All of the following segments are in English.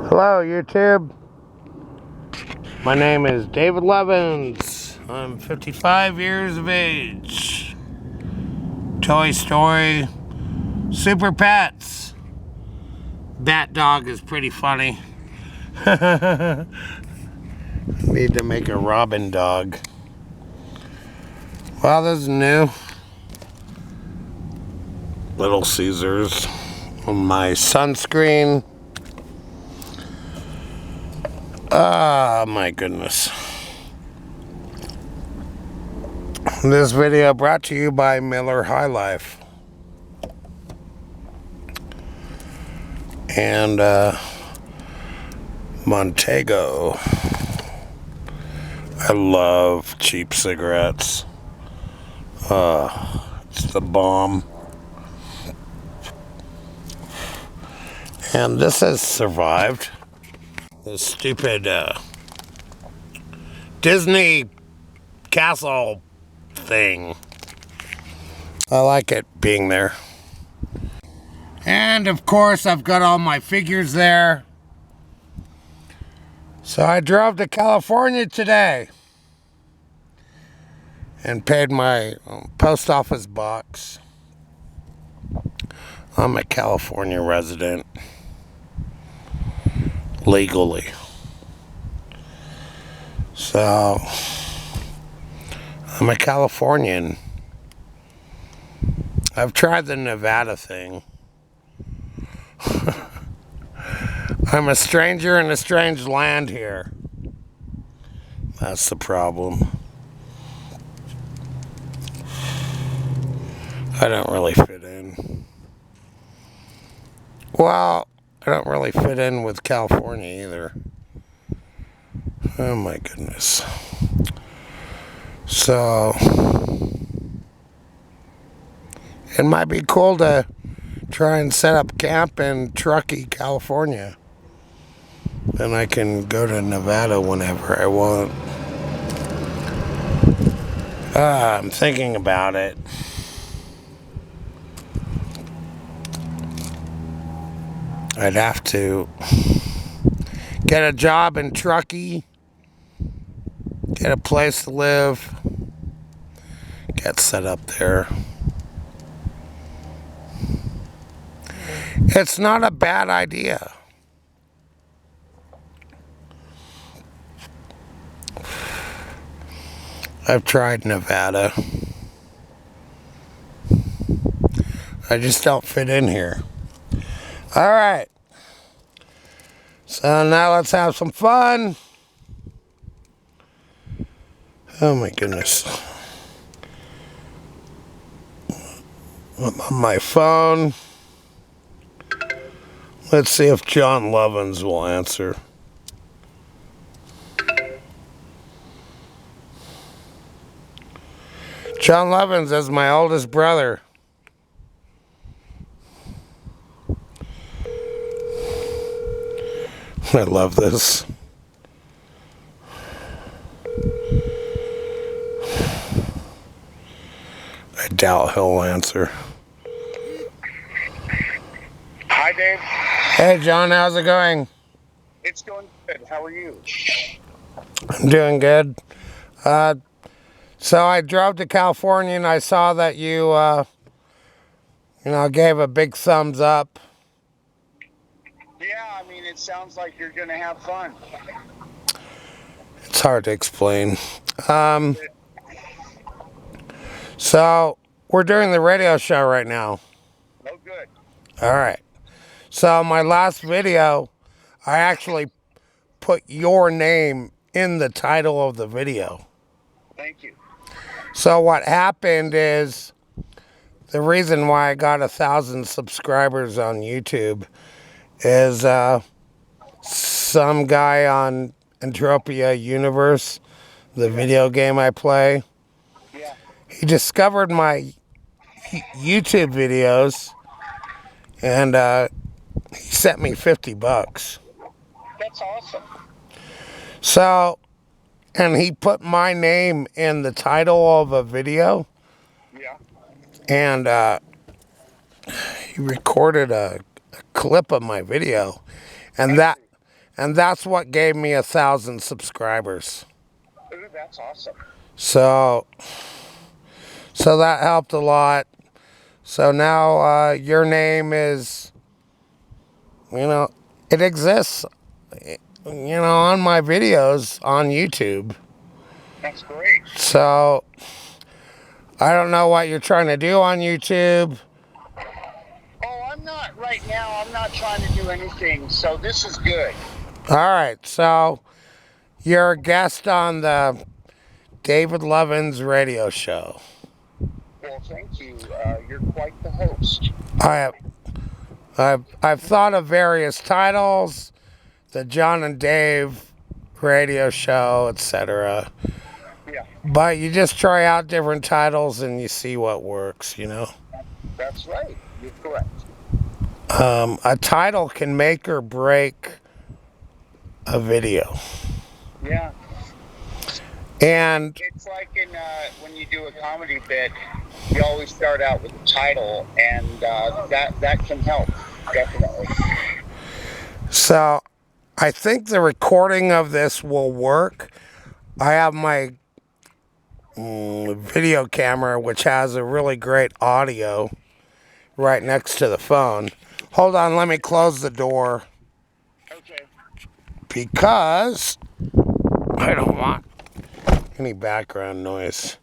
Hello, YouTube. My name is David Lovins. I'm 55 years of age. Toy Story. Super Pets. Bat Dog is pretty funny. Need to make a Robin dog. Well, this is new. Little Caesars. My sunscreen. Ah, my goodness. This video brought to you by Miller High Life. And Montego. I love cheap cigarettes. It's the bomb. And this has survived. This stupid Disney castle thing. I like it being there. And of course I've got all my figures there. So I drove to California today and paid my post office box. I'm a California resident. Legally. So I'm a Californian. I've tried the Nevada thing. I'm a stranger in a strange land here. That's the problem. I don't really fit in. Well, I don't really fit in with California either. Oh my goodness. So, it might be cool to try and set up camp in Truckee, California. Then I can go to Nevada whenever I want. I'm thinking about it. I'd have to get a job in Truckee, get a place to live, get set up there. It's not a bad idea. I've tried Nevada. I just don't fit in here. All right. So now let's have some fun. Oh my goodness. I'm on my phone. Let's see if John Lovins will answer. John Lovins is my oldest brother. I love this. I doubt he'll answer. Hi, Dave. Hey, John, how's it going? It's going good. How are you? I'm doing good. So I drove to California and I saw that you, gave a big thumbs up. Yeah, I mean, it sounds like you're going to have fun. It's hard to explain. So we're doing the radio show right now. Oh, good. All right. So my last video, I actually put your name in the title of the video. Thank you. So what happened is, the reason why I got 1,000 subscribers on YouTube is some guy on Entropia Universe, the video game I play, Yeah. he discovered my YouTube videos and he sent me $50. That's awesome. So, and he put my name in the title of a video. Yeah. And he recorded a clip of my video. And and that's what gave me 1,000 subscribers. Ooh, that's awesome. So that helped a lot. So now your name is, it exists, on my videos on YouTube. That's great. So I don't know what you're trying to do on YouTube. Oh, I'm not right now. I'm not trying to do anything. So this is good. All right, so you're a guest on the David Lovins radio show. Well, thank you. You're quite the host. I've thought of various titles, the John and Dave radio show, etc. Yeah, But you just try out different titles and you see what works, that's right. You're correct. A title can make or break a video. Yeah. And It's like when you do a comedy bit, you always start out with the title, and that can help, definitely. so I think the recording of this will work. I have my video camera, which has a really great audio, right next to the phone. Hold on, let me close the door Okay. because I don't want any background noise.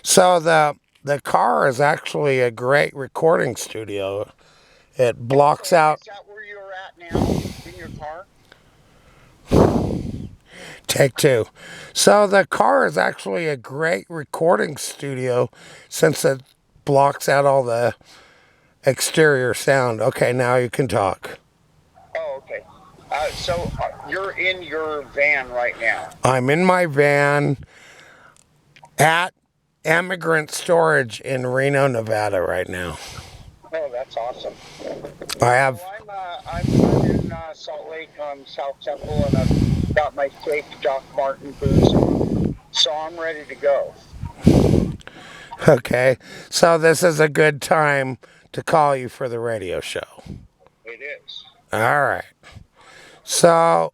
So the car is actually a great recording studio. It blocks out. Is that where you're at now, in your car? Take two. So the car is actually a great recording studio since it blocks out all the exterior sound. Okay, now you can talk. Oh, okay. So you're in your van right now. I'm in my van at Immigrant Storage in Reno, Nevada right now. Oh, that's awesome. I have. Well, I'm in Salt Lake on South Temple, and I've got my fake Doc Martin boots on, so I'm ready to go. Okay, so this is a good time to call you for the radio show. It is. All right. So,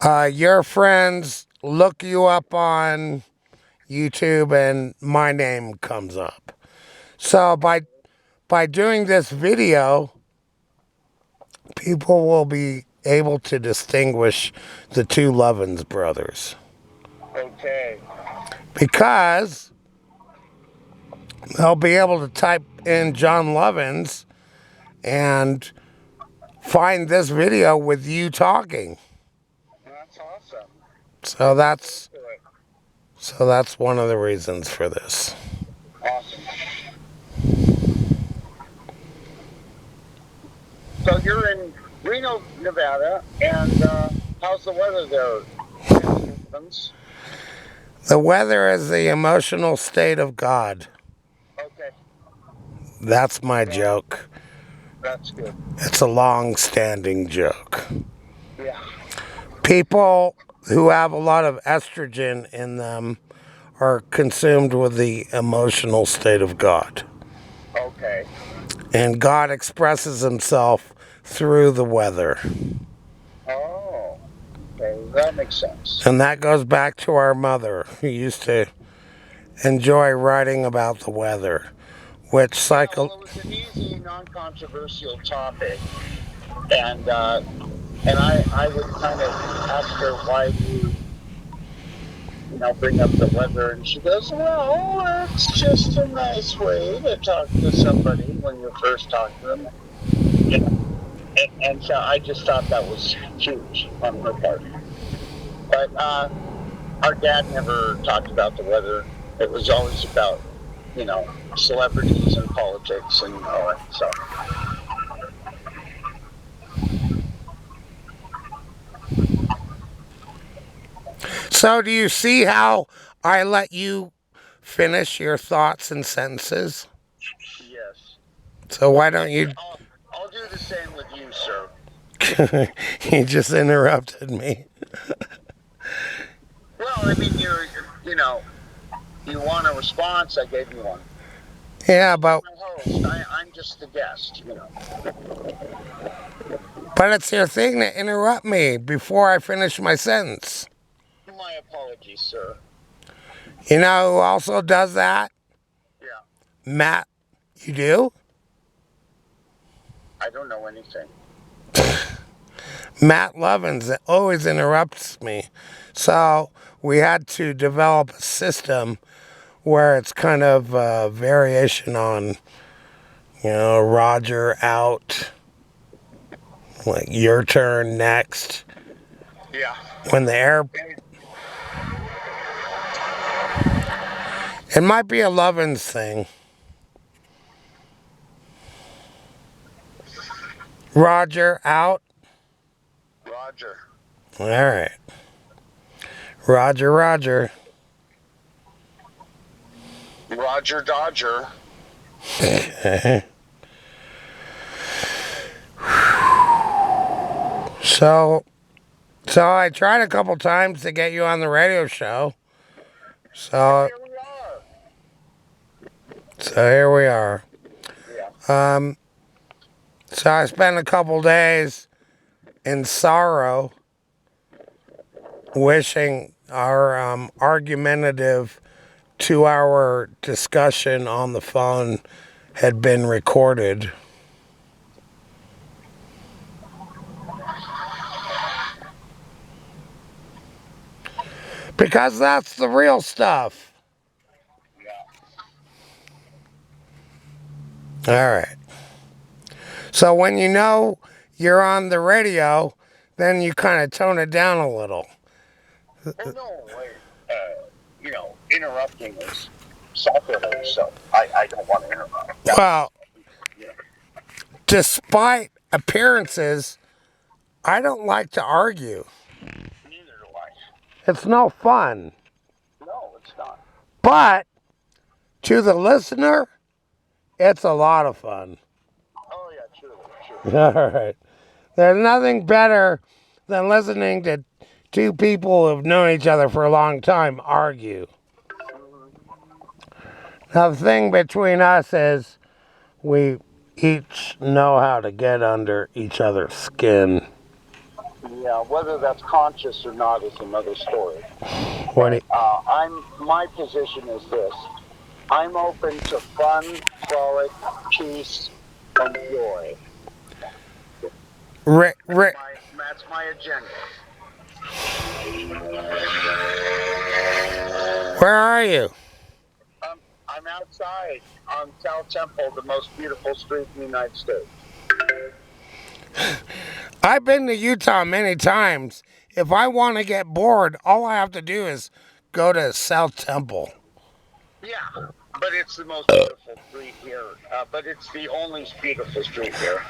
your friends look you up on YouTube and my name comes up. So by doing this video, people will be able to distinguish the two Lovins brothers. Okay. Because they'll be able to type in John Lovins and find this video with you talking. That's awesome. So that's Good. so that's one of the reasons for this. Awesome. So you're in Reno, Nevada, and how's the weather there? The weather is the emotional state of God. Okay, That's my joke. that's good. It's a long-standing joke. Yeah. People who have a lot of estrogen in them are consumed with the emotional state of God. Okay. And God expresses himself through the weather. Oh, okay. That makes sense. And that goes back to our mother, who used to enjoy writing about the weather, which cycle. Well, it was an easy, non-controversial topic, and I would kind of ask her, why do you bring up the weather, and she goes, well, it's just a nice way to talk to somebody when you first talk to them. You know, and so I just thought that was huge on her part. But our dad never talked about the weather. It was always about, celebrities and politics and all that stuff. So, do you see how I let you finish your thoughts and sentences? Yes. So, why don't you? I'll do the same with you, sir. You just interrupted me. Well, I mean, you want a response, I gave you one. Yeah, but I'm the host. I'm just the guest, But it's your thing to interrupt me before I finish my sentence. My apologies, sir. You know who also does that? Yeah. Matt. You do? I don't know anything. Matt Lovins always interrupts me. So we had to develop a system where it's kind of a variation on, Roger out, like your turn next. Yeah. When the air, it might be a Lovins thing. Roger out. Roger. All right. Roger, Roger. Roger Dodger. So I tried a couple times to get you on the radio show. So Here we are. here we are. Yeah. So I spent a couple days in sorrow, wishing our argumentative 2-hour discussion on the phone had been recorded. Because that's the real stuff. Yeah. All right. So when you know you're on the radio, then you kind of tone it down a little. Oh, no, wait. Interrupting is sacrilege, so I don't want to interrupt. Well, Yeah. despite appearances, I don't like to argue. Neither do I. It's no fun. No, it's not. But to the listener, it's a lot of fun. Oh, yeah, true. All right. There's nothing better than listening to two people who've known each other for a long time argue. Now, the thing between us is we each know how to get under each other's skin. Yeah, whether that's conscious or not is another story. When My position is this. I'm open to fun, frolic, peace, and joy. That's my agenda. Where are you? I'm outside on South Temple, the most beautiful street in the United States. I've been to Utah many times. If I want to get bored, all I have to do is go to South Temple. Yeah, but it's the most beautiful street here. But it's the only beautiful street here.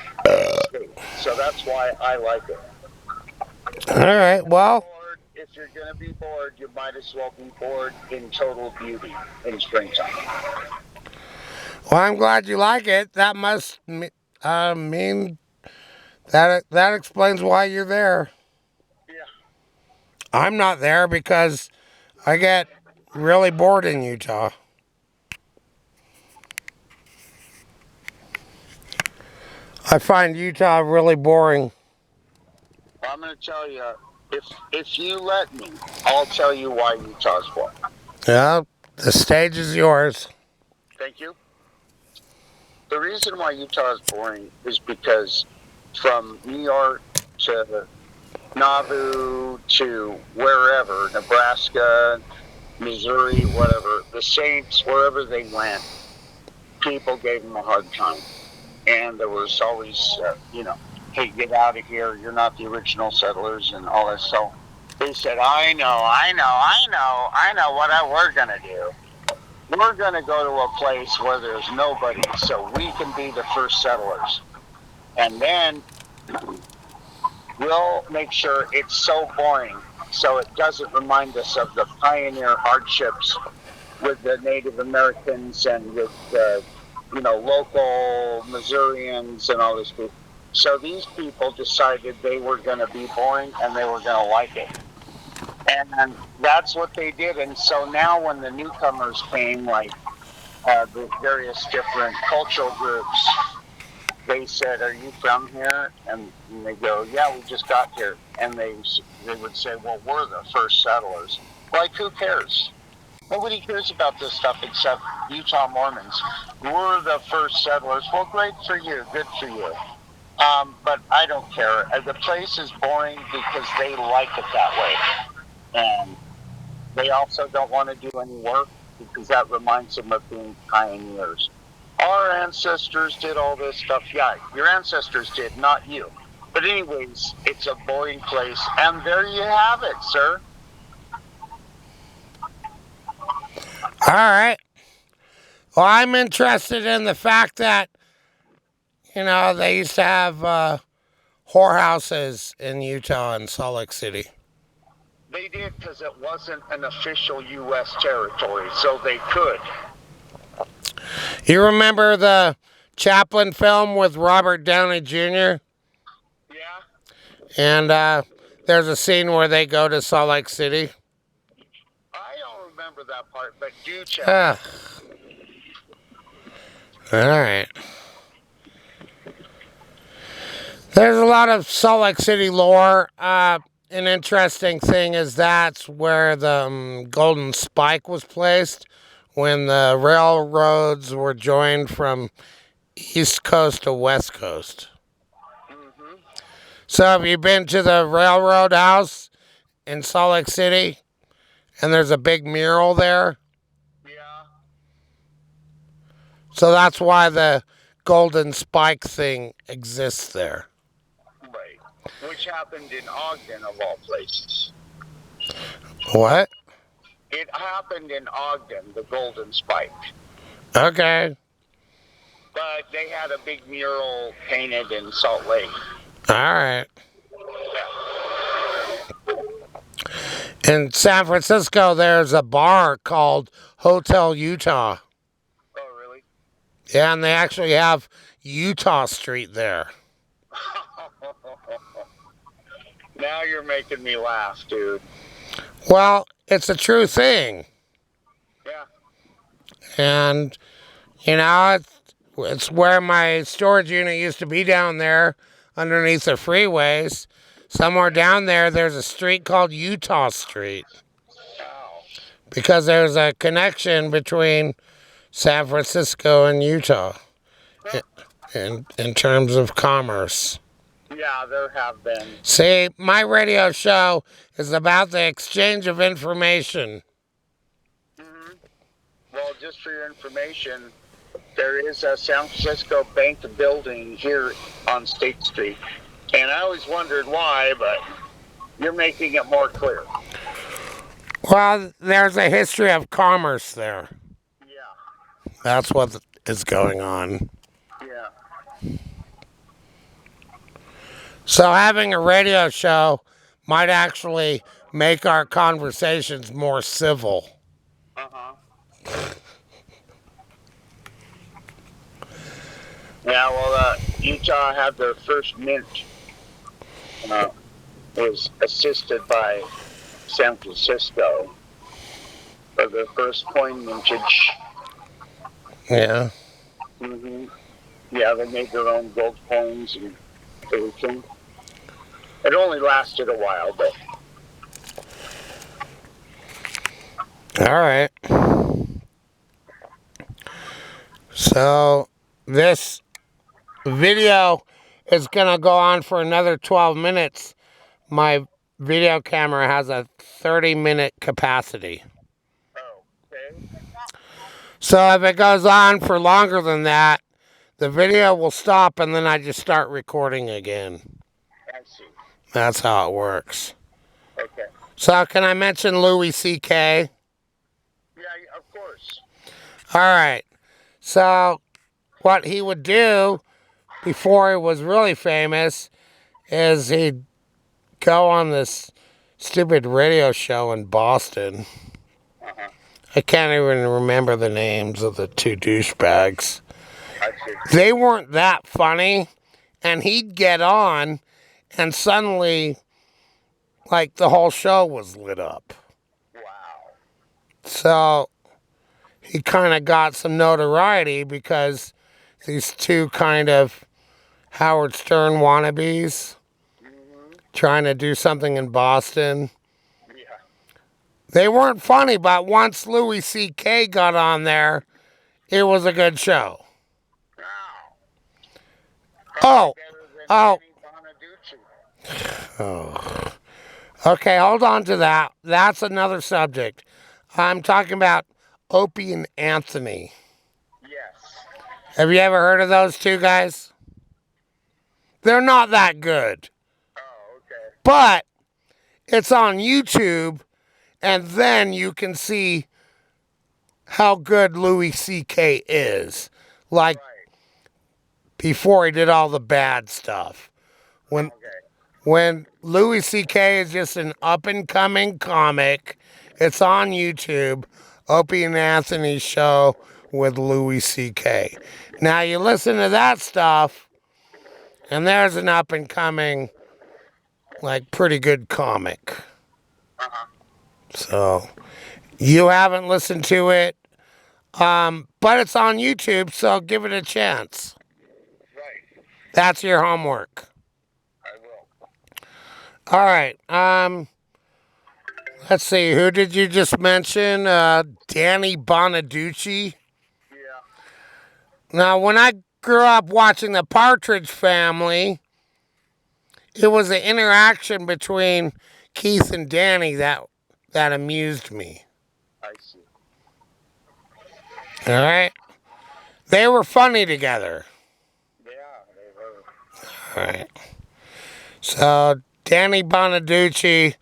So that's why I like it. All right, well. If you're going to be bored, you might as well be bored in total beauty in springtime. Well, I'm glad you like it. That must mean that explains why you're there. Yeah. I'm not there because I get really bored in Utah. I find Utah really boring. I'm going to tell you, if you let me, I'll tell you why Utah's boring. Yeah, the stage is yours. Thank you. The reason why Utah is boring is because from New York to Nauvoo to wherever, Nebraska, Missouri, whatever, the Saints, wherever they went, people gave them a hard time. And there was always, hey, get out of here, you're not the original settlers and all that. So they said, I know what we're going to do. We're going to go to a place where there's nobody so we can be the first settlers. And then we'll make sure it's so boring so it doesn't remind us of the pioneer hardships with the Native Americans and with the local Missourians and all this people. So these people decided they were going to be boring and they were going to like it. And that's what they did. And so now when the newcomers came, like the various different cultural groups, they said, "Are you from here?" And they go, "Yeah, we just got here." And they would say, "Well, we're the first settlers." Like, who cares? Nobody cares about this stuff except Utah Mormons. We're the first settlers. Well, great for you. Good for you. But I don't care. The place is boring because they like it that way. And they also don't want to do any work because that reminds them of being pioneers. Our ancestors did all this stuff. Yeah, your ancestors did, not you. But anyways, it's a boring place. And there you have it, sir. All right. Well, I'm interested in the fact that, they used to have whorehouses in Utah and Salt Lake City. They did because it wasn't an official U.S. territory, so they could. You remember the Chaplin film with Robert Downey Jr.? Yeah? And there's a scene where they go to Salt Lake City. I don't remember that part, but do check. All right. There's a lot of Salt Lake City lore. An interesting thing is that's where the Golden Spike was placed when the railroads were joined from East Coast to West Coast. Mm-hmm. So have you been to the railroad house in Salt Lake City? And there's a big mural there? Yeah. So that's why the Golden Spike thing exists there. Right. Which happened in Ogden, of all places. What? It happened in Ogden, the Golden Spike. Okay. But they had a big mural painted in Salt Lake. All right. In San Francisco, there's a bar called Hotel Utah. Oh, really? Yeah, and they actually have Utah Street there. Now you're making me laugh, dude. Well, it's a true thing. Yeah. And, it's where my storage unit used to be down there underneath the freeways. Somewhere down there, there's a street called Utah Street. Wow. Because there's a connection between San Francisco and Utah in terms of commerce. Yeah, there have been. See, my radio show is about the exchange of information. Mm-hmm. Well, just for your information, there is a San Francisco Bank building here on State Street. And I always wondered why, but you're making it more clear. Well, there's a history of commerce there. Yeah. That's what is going on. Yeah. So having a radio show might actually make our conversations more civil. Uh-huh. Yeah, well, Utah had their first mint. Was assisted by San Francisco for their first coin mintage. Yeah. Mm-hmm. Yeah, they made their own gold coins and everything. It only lasted a while, but... All right. So this video is going to go on for another 12 minutes. My video camera has a 30-minute capacity. Oh, okay. So if it goes on for longer than that, the video will stop and then I just start recording again. I see. That's how it works. Okay. So can I mention Louis C.K.? Yeah, of course. All right. So what he would do before he was really famous is he'd go on this stupid radio show in Boston. Uh-huh. I can't even remember the names of the two douchebags. I see. They weren't that funny, and he'd get on, and suddenly, like, the whole show was lit up. Wow. So he kind of got some notoriety because these two kind of Howard Stern wannabes Mm-hmm. trying to do something in Boston. Yeah. They weren't funny, but once Louis C.K. got on there, it was a good show. Wow. Oh, Probably better than oh, Danny Bonaducci. oh. Okay, hold on to that. That's another subject. I'm talking about Opie and Anthony. Yes. Have you ever heard of those two guys? They're not that good, Oh, okay. but it's on YouTube, and then you can see how good Louis C.K. is. Like Right. before he did all the bad stuff. When Okay. when Louis C.K. is just an up and coming comic, it's on YouTube. Opie and Anthony's show with Louis C.K. Now you listen to that stuff, and there's an up and coming, like pretty good comic. Uh-huh. So you haven't listened to it, but it's on YouTube, so give it a chance. Right. That's your homework. I will. All right. Let's see. Who did you just mention? Danny Bonaducci. Yeah. Now, when I grew up watching the Partridge Family, it was an interaction between Keith and Danny that amused me. I see. All right. They were funny together. Yeah, they were. All right. So Danny Bonaducci,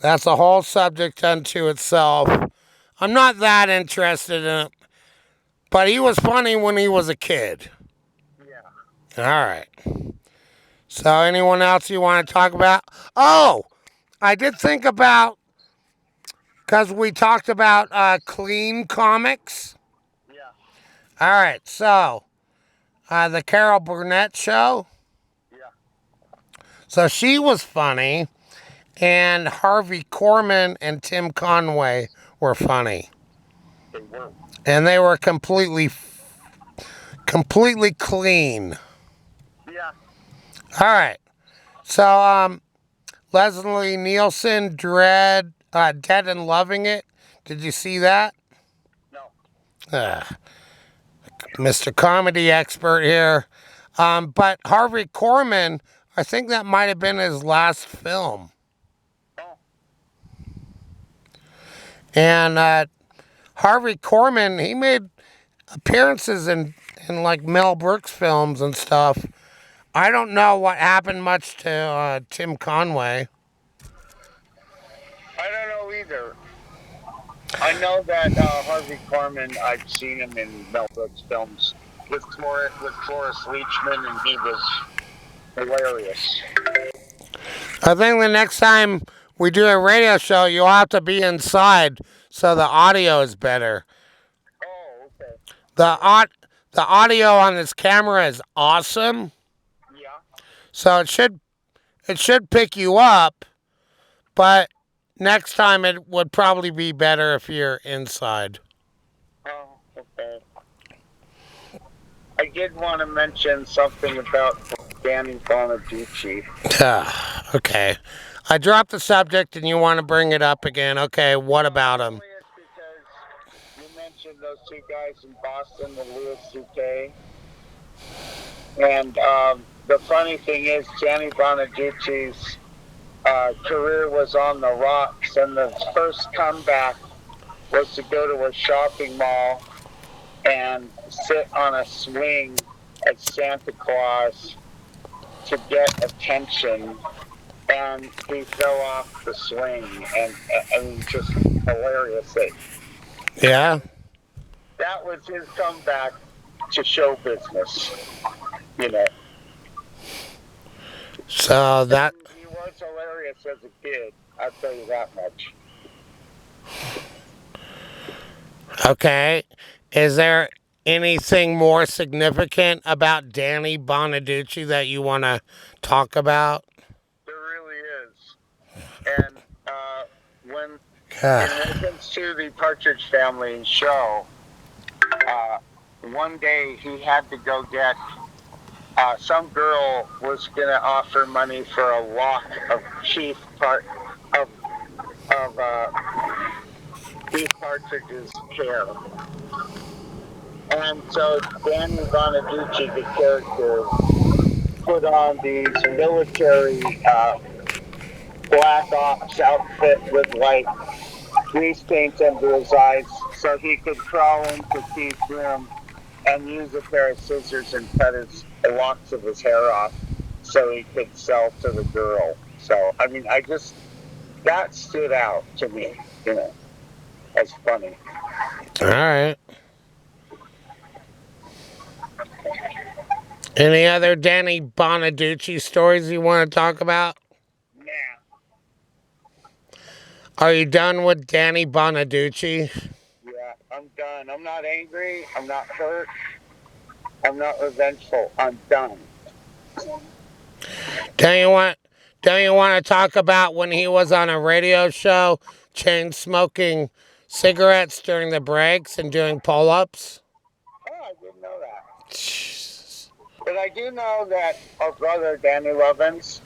that's a whole subject unto itself. I'm not that interested in it, but he was funny when he was a kid. Yeah. All right. So anyone else you want to talk about? Oh, I did think about, because we talked about clean comics. Yeah. All right. So the Carol Burnett show. Yeah. So she was funny, and Harvey Korman and Tim Conway were funny. They were. And they were completely clean. Yeah. All right. So Leslie Nielsen, Dead and Loving It. Did you see that? No. Mr. Comedy expert here. But Harvey Korman, I think that might have been his last film. Oh. And Harvey Korman, he made appearances in like Mel Brooks films and stuff. I don't know what happened much to Tim Conway. I don't know either. I know that Harvey Korman, I've seen him in Mel Brooks films with Cloris Leachman, and he was hilarious. I think the next time we do a radio show, you'll have to be inside so the audio is better. Oh, okay. The aud- the audio on this camera is awesome, Yeah. so it should pick you up, but next time it would probably be better if you're inside. Oh, okay. I did want to mention something about Danny Bonaducci. Okay. I dropped the subject and you want to bring it up again. Okay, what about him? Only it's because you mentioned those two guys in Boston, the Louis C.K. And the funny thing is, Danny Bonaducci's career was on the rocks, and the first comeback was to go to a shopping mall and sit on a swing as Santa Claus to get attention, and he fell off the swing, and just hilarious. Yeah. That was his comeback to show business, you know. So that He was hilarious as a kid, I'll tell you that much. okay. Is there anything more significant about Danny Bonaducci that you want to talk about? There really is. And when in reference to the Partridge Family show, one day he had to go get some girl was going to offer money for a lock of Chief of Keith Partridge's hair. And so Danny Bonaducci, the character, put on these military black ops outfit with like grease paint under his eyes so he could crawl into Keith's room and use a pair of scissors and cut the locks of his hair off so he could sell to the girl. So, I mean, that stood out to me, as funny. All right. Any other Danny Bonaducci stories you want to talk about? Nah. Are you done with Danny Bonaducci? Yeah, I'm done. I'm not angry. I'm not hurt. I'm not revengeful. I'm done. Don't you want to talk about when he was on a radio show chain smoking cigarettes during the breaks and doing pull-ups? Oh, I didn't know that. Jesus. But I do know that our brother, Danny Lovins,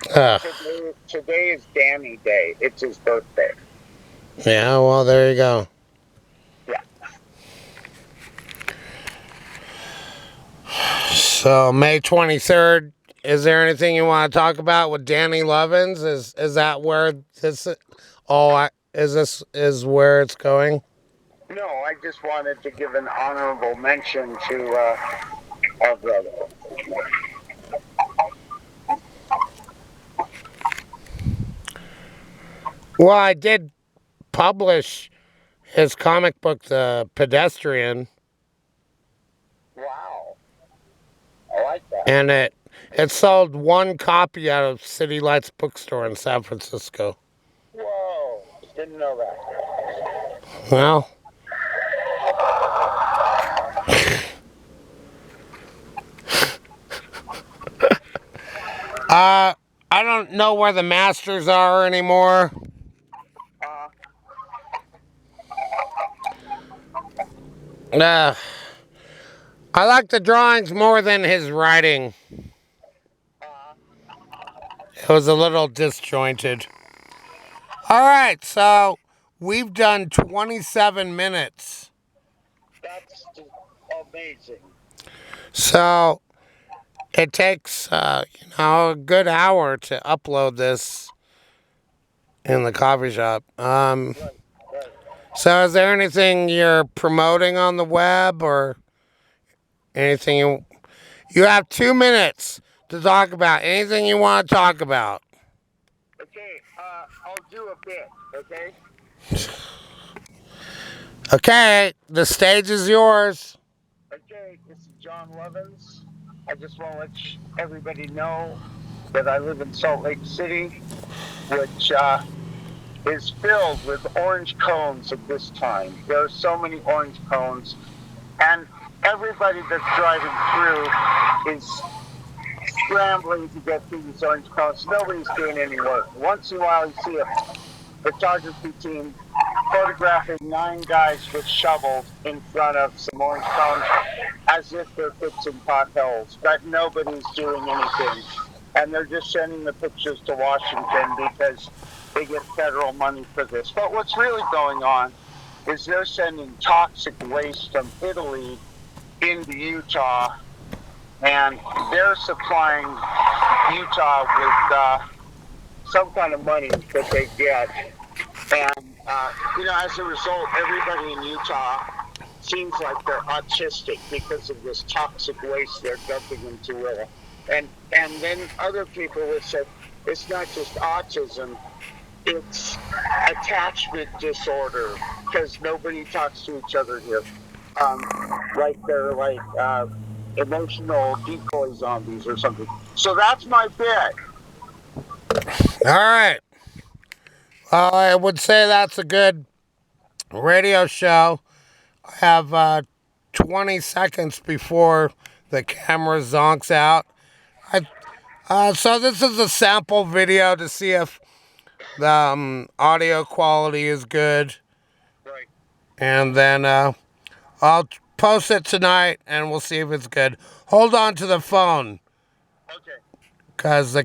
today is Danny Day. It's his birthday. Yeah, well, there you go. Yeah. So, May 23rd, is there anything you want to talk about with Danny Lovins? Is that where this is where it's going? No, I just wanted to give an honorable mention to our brother. Well, I did publish his comic book, The Pedestrian. Wow. I like that. And it sold one copy out of City Lights bookstore in San Francisco. Whoa. Didn't know that. Well, I don't know where the masters are anymore. I like the drawings more than his writing. It was a little disjointed. All right, so we've done 27 minutes. That's amazing. So it takes, a good hour to upload this in the coffee shop. Right. So is there anything you're promoting on the web or anything you have 2 minutes to talk about anything you want to talk about? Okay, I'll do a bit, okay? Okay, the stage is yours. Okay, this is John Lovins. I just want to let everybody know that I live in Salt Lake City, which is filled with orange cones at this time. There are so many orange cones, and everybody that's driving through is scrambling to get through these orange cones. Nobody's doing any work. Once in a while, you see a photography team photographing 9 guys with shovels in front of some orange cones as if they're fixing potholes, but nobody's doing anything. And they're just sending the pictures to Washington because they get federal money for this. But what's really going on is they're sending toxic waste from Italy into Utah, and they're supplying Utah with some kind of money that they get. And, as a result, everybody in Utah seems like they're autistic because of this toxic waste they're dumping into Willa. And then other people would say, it's not just autism, it's attachment disorder, because nobody talks to each other here. Like they're like emotional decoy zombies or something. So that's my bit. All right. I would say that's a good radio show. I have 20 seconds before the camera zonks out. So this is a sample video to see if the audio quality is good. Right. And then I'll post it tonight and we'll see if it's good. Hold on to the phone. Okay. Because the